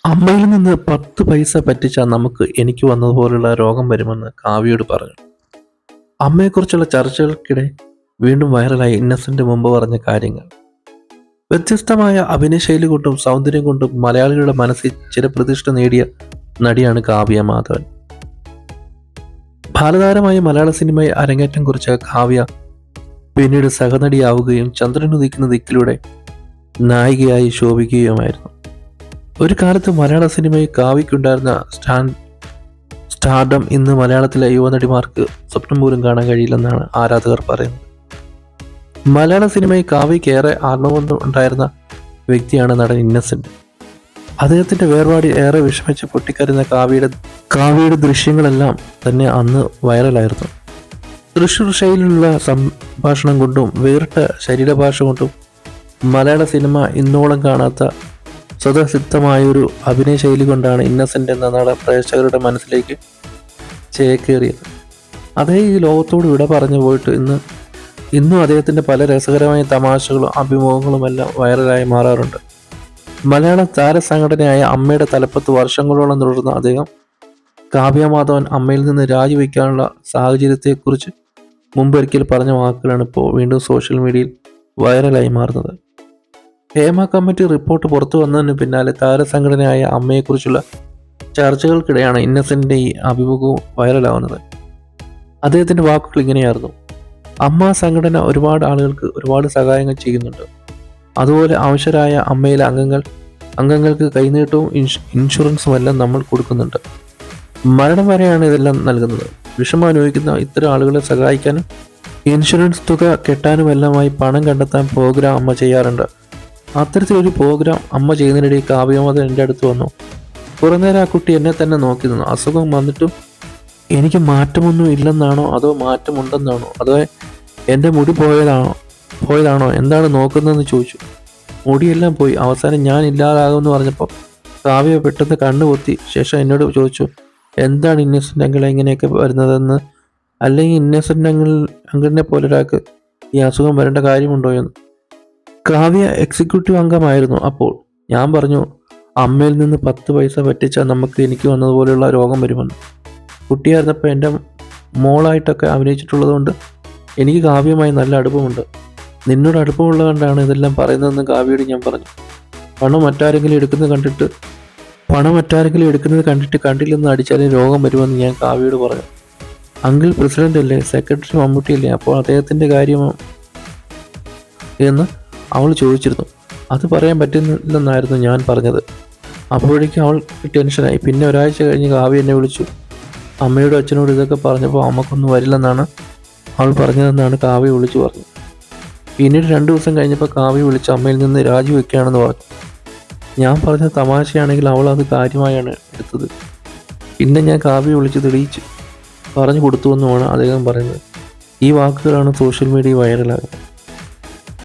അമ്മയിൽ നിന്ന് 10 പൈസ പറ്റിച്ചാൽ എനിക്ക് വന്നതുപോലുള്ള രോഗം വരുമെന്ന് കാവ്യയോട് പറഞ്ഞു. അമ്മയെക്കുറിച്ചുള്ള ചർച്ചകൾക്കിടെ വീണ്ടും വൈറലായി ഇന്നസെന്റ് മുമ്പ് പറഞ്ഞ കാര്യങ്ങൾ. വ്യത്യസ്തമായ അഭിനയശൈലി കൊണ്ടും സൗന്ദര്യം കൊണ്ടും മലയാളികളുടെ മനസ്സിൽ ചിരപ്രതിഷ്ഠ നേടിയ നടിയാണ് കാവ്യ മാധവൻ. ബാലതാരമായി മലയാള സിനിമയിൽ അരങ്ങേറ്റം കുറിച്ച കാവ്യ പിന്നീട് സഹനടിയാവുകയും ചന്ദ്രനുദിക്കുന്ന ദിക്കിലൂടെ നായികയായി ശോഭിക്കുകയുമായിരുന്നു. ഒരു കാലത്ത് മലയാള സിനിമയിൽ കാവ്യയ്ക്കുണ്ടായിരുന്ന സ്റ്റാർഡം ഇന്ന് മലയാളത്തിലെ യുവനടിമാർക്ക് സ്വപ്നം പോലും കാണാൻ കഴിയില്ലെന്നാണ് ആരാധകർ പറയുന്നത്. മലയാള സിനിമയിൽ കാവ്യയ്ക്ക് ഏറെ ആത്മബന്ധം ഉണ്ടായിരുന്ന വ്യക്തിയാണ് നടൻ ഇന്നസെന്റ്. അദ്ദേഹത്തിന്റെ വേർപാടിൽ ഏറെ വിഷമിച്ച് പൊട്ടിക്കരുന്ന കാവ്യയുടെ ദൃശ്യങ്ങളെല്ലാം തന്നെ അന്ന് വൈറലായിരുന്നു. തൃശ്ശൂർ ശൈലിയിലുള്ള സംഭാഷണം കൊണ്ടും വേറിട്ട ശരീരഭാഷ കൊണ്ടും മലയാള സിനിമ ഇന്നോളം കാണാത്ത സ്വതസിദ്ധമായൊരു അഭിനയ ശൈലി കൊണ്ടാണ് ഇന്നസെന്റ് എന്ന നടൻ പ്രേക്ഷകരുടെ മനസ്സിലേക്ക് ചേക്കേറിയത്. അദ്ദേഹം ഈ ലോകത്തോട് വിട പറഞ്ഞു പോയിട്ട് ഇന്നും അദ്ദേഹത്തിന്റെ പല രസകരമായ തമാശകളും അഭിമുഖങ്ങളുമെല്ലാം വൈറലായി മാറാറുണ്ട്. മലയാള താരസംഘടനയായ അമ്മയുടെ തലപ്പത്ത് വർഷങ്ങളോളം തുടർന്ന അദ്ദേഹം കാവ്യ മാധവൻ അമ്മയിൽ നിന്ന് രാജിവെക്കാനുള്ള സാഹചര്യത്തെക്കുറിച്ച് മുമ്പൊരിക്കൽ പറഞ്ഞ വാക്കുകളാണ് ഇപ്പോൾ വീണ്ടും സോഷ്യൽ മീഡിയയിൽ വൈറലായി മാറുന്നത്. ഹേമ കമ്മിറ്റി റിപ്പോർട്ട് പുറത്തു വന്നതിന് പിന്നാലെ താരസംഘടനയായ അമ്മയെക്കുറിച്ചുള്ള ചർച്ചകൾക്കിടെയാണ് ഇന്നസെന്റിന്റെ ഈ അഭിമുഖവും വൈറലാവുന്നത്. അദ്ദേഹത്തിന്റെ വാക്കുകൾ ഇങ്ങനെയായിരുന്നു: അമ്മ സംഘടന ഒരുപാട് ആളുകൾക്ക് ഒരുപാട് സഹായങ്ങൾ ചെയ്യുന്നുണ്ട്. അതുപോലെ അവശരായ അമ്മയിലെ അംഗങ്ങൾക്ക് കൈനീട്ടവും ഇൻഷുറൻസും എല്ലാം നമ്മൾ കൊടുക്കുന്നുണ്ട്. മരണം വരെയാണ് ഇതെല്ലാം നൽകുന്നത്. വിഷമം അനുഭവിക്കുന്ന ഇത്തരം ആളുകളെ സഹായിക്കാനും ഇൻഷുറൻസ് തുക കെട്ടാനുമെല്ലാമായി പണം കണ്ടെത്താൻ പ്രോഗ്രാം അമ്മ ചെയ്യാറുണ്ട്. അത്തരത്തിലൊരു പ്രോഗ്രാം അമ്മ ചെയ്യുന്നതിനിടയിൽ കാവ്യമാധവൻ എൻ്റെ അടുത്ത് വന്നു. കുറേ നേരം ആ കുട്ടി എന്നെ തന്നെ നോക്കി നിന്നു. അസുഖം വന്നിട്ടും എനിക്ക് മാറ്റമൊന്നും ഇല്ലെന്നാണോ അതോ മാറ്റമുണ്ടെന്നാണോ അതോ എൻ്റെ മുടി പോയതാണോ എന്താണ് നോക്കുന്നതെന്ന് ചോദിച്ചു. മുടിയെല്ലാം പോയി. അവസാനം ഞാൻ ഇല്ലാതാകുമെന്ന് പറഞ്ഞപ്പോൾ കാവ്യ പെട്ടെന്ന് കണ്ണു പൊത്തി ശേഷം എന്നോട് ചോദിച്ചു, എന്താണ് ഇന്നസെന്റ് അങ്കിൾ ഇങ്ങനെയൊക്കെ വരുന്നതെന്ന്, അല്ലെങ്കിൽ ഇന്നസെന്റ് അങ്കിളിനെ പോലെ ഒരാൾക്ക് ഈ അസുഖം വരേണ്ട കാര്യമുണ്ടോ എന്ന്. കാവ്യ എക്സിക്യൂട്ടീവ് അംഗമായിരുന്നു അപ്പോൾ. ഞാൻ പറഞ്ഞു, അമ്മയിൽ നിന്ന് 10 പൈസ പറ്റിച്ചാൽ എനിക്ക് വന്നതുപോലെയുള്ള രോഗം വരുമെന്ന്. കുട്ടിയായിരുന്നപ്പോൾ എൻ്റെ മോളായിട്ടൊക്കെ അഭിനയിച്ചിട്ടുള്ളത് കൊണ്ട് എനിക്ക് കാവ്യമായി നല്ല അടുപ്പമുണ്ട്. നിന്നോട് അടുപ്പമുള്ളത് കൊണ്ടാണ് ഇതെല്ലാം പറയുന്നതെന്ന് കാവ്യയോട് ഞാൻ പറഞ്ഞു. പണം മറ്റാരെങ്കിലും എടുക്കുന്നത് കണ്ടിട്ട് കണ്ടില്ലെന്ന് അടിച്ചാലും രോഗം വരുമെന്ന് ഞാൻ കാവ്യയോട് പറഞ്ഞു. അങ്കിൾ പ്രസിഡന്റ് അല്ലേ, സെക്രട്ടറി മമ്മൂട്ടിയല്ലേ, അപ്പോൾ അദ്ദേഹത്തിൻ്റെ കാര്യം എന്ന് അവൾ ചോദിച്ചിരുന്നു. അത് പറയാൻ പറ്റുന്നില്ലെന്നായിരുന്നു ഞാൻ പറഞ്ഞത്. അപ്പോഴേക്കും അവൾ ടെൻഷനായി. പിന്നെ ഒരാഴ്ച കഴിഞ്ഞ് കാവ്യ എന്നെ വിളിച്ചു. അമ്മയോടും അച്ഛനോട് ഇതൊക്കെ പറഞ്ഞപ്പോൾ അമ്മക്കൊന്നും വരില്ലെന്നാണ് അവൾ പറഞ്ഞതെന്നാണ് കാവ്യ വിളിച്ചു പറഞ്ഞു. പിന്നീട് 2 ദിവസം കഴിഞ്ഞപ്പോൾ കാവ്യ വിളിച്ച് അമ്മയിൽ നിന്ന് രാജിവെക്കുകയാണെന്ന് പറഞ്ഞു. ഞാൻ പറഞ്ഞ തമാശയാണെങ്കിൽ അവൾ അത് കാര്യമായാണ് എടുത്തത്. പിന്നെ ഞാൻ കാവ്യ വിളിച്ച് തെളിയിച്ച് പറഞ്ഞു കൊടുത്തുവെന്നുമാണ് അദ്ദേഹം പറയുന്നത്. ഈ വാക്കുകളാണ് സോഷ്യൽ മീഡിയ വൈറലാകുന്നത്.